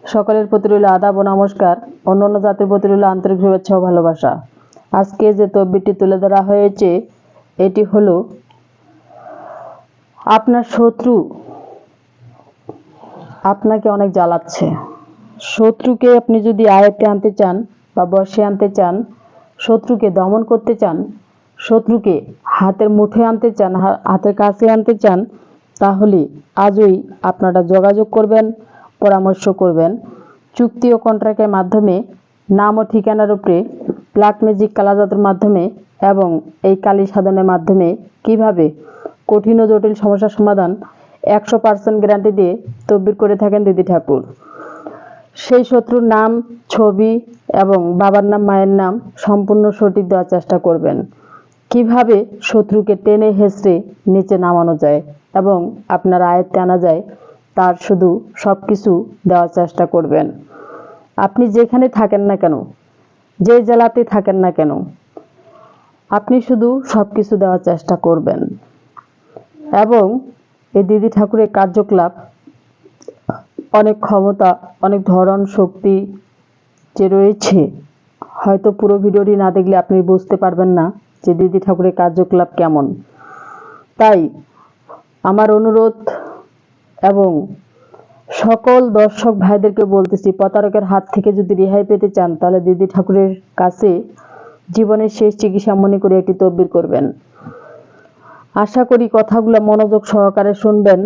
সকলের প্রতি রইল আদাব ও নমস্কার। অন্যান্য জাতির প্রতি রইল আন্তরিক শুভেচ্ছা ও ভালোবাসা। আজকে যে তদবিরটি তুলে ধরা হয়েছে এটি হলো আপনার শত্রু আপনাকে অনেক জ্বালাচ্ছে। শত্রুকে আপনি যদি আয়ত্তে আনতে চান বা বশে আনতে চান, শত্রুকে দমন করতে চান, শত্রুকে হাতের মুঠোয় আনতে চান, হাতের কাছে আনতে চান, তাহলে আজই আপনারা যোগাযোগ করবেন, পরামর্শ করবেন। চুক্তি ও কন্ট্রাক্টের মাধ্যমে নাম ও ঠিকানার উপরে ব্ল্যাক ম্যাজিক কালাজাদুর মাধ্যমে এবং এই কালী সাধনের মাধ্যমে কিভাবে কঠিন ও জটিল সমস্যার সমাধান 100% গ্যারান্টি দিয়ে তদবির করে থাকেন দিদি ঠাকুর। সেই শত্রুর নাম, ছবি এবং বাবার নাম, মায়ের নাম সম্পূর্ণ সঠিক দেওয়ার চেষ্টা করবেন। কিভাবে শত্রুকে টেনে হেঁচড়ে নিচে নামানো যায় এবং আপনার আয়ত্তে আনা যায় তার শুধু সব কিছু দেওয়ার চেষ্টা করবেন। আপনি যেখানে থাকেন না কেন, যে জেলাতে থাকেন না কেন, আপনি শুধু সব কিছু দেওয়ার চেষ্টা করবেন। এবং এই দিদি ঠাকুরের কার্যকলাপ অনেক ক্ষমতা, অনেক ধরন, শক্তি যে রয়েছে, হয়তো পুরো ভিডিওটি না দেখলে আপনি বুঝতে পারবেন না যে দিদি ঠাকুরের কার্যকলাপ কেমন। তাই আমার অনুরোধ এবং সকল দর্শক ভাইদেরকে বলতেছি, প্রতারকের হাত থেকে যদি রেহাই পেতে চান তাহলে দিদি ঠাকুরের কাছে জীবনের শেষ চিকিৎসা মনে করে একটি তদবির করবেন। আশা করি কথাগুলো মনোযোগ সহকারে শুনবেন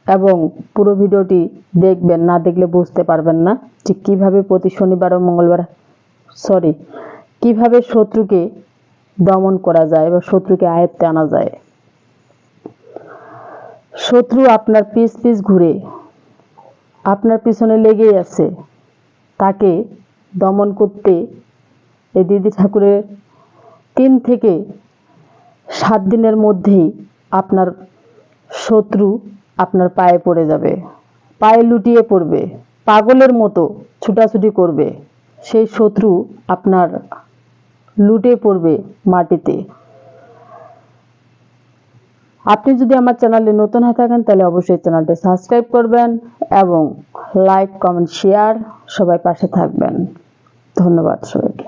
এবং পুরো ভিডিওটি দেখবেন, না দেখলে বুঝতে পারবেন না যে কিভাবে প্রতি শনিবার ও মঙ্গলবার কিভাবে শত্রুকে দমন করা যায় বা শত্রুকে আয়ত্তে আনা যায়। শত্রু আপনার পিছ পিছ ঘুরে আপনার পিছনে লেগেই আছে, তাকে দমন করতে এই দিদি ঠাকুরের 3 থেকে 7 দিনের মধ্যেই আপনার শত্রু আপনার পায়ে পড়ে যাবে, পায়ে লুটিয়ে পড়বে, পাগলের মতো ছুটাছুটি করবে। সেই শত্রু আপনার লুটে পড়বে মাটিতে। আপনি যদি আমার চ্যানেলে নতুন হয়ে থাকেন তাহলে অবশ্যই চ্যানেলটি সাবস্ক্রাইব করবেন এবং লাইক, কমেন্ট, শেয়ার সবাই পাশে থাকবেন। ধন্যবাদ সবাইকে।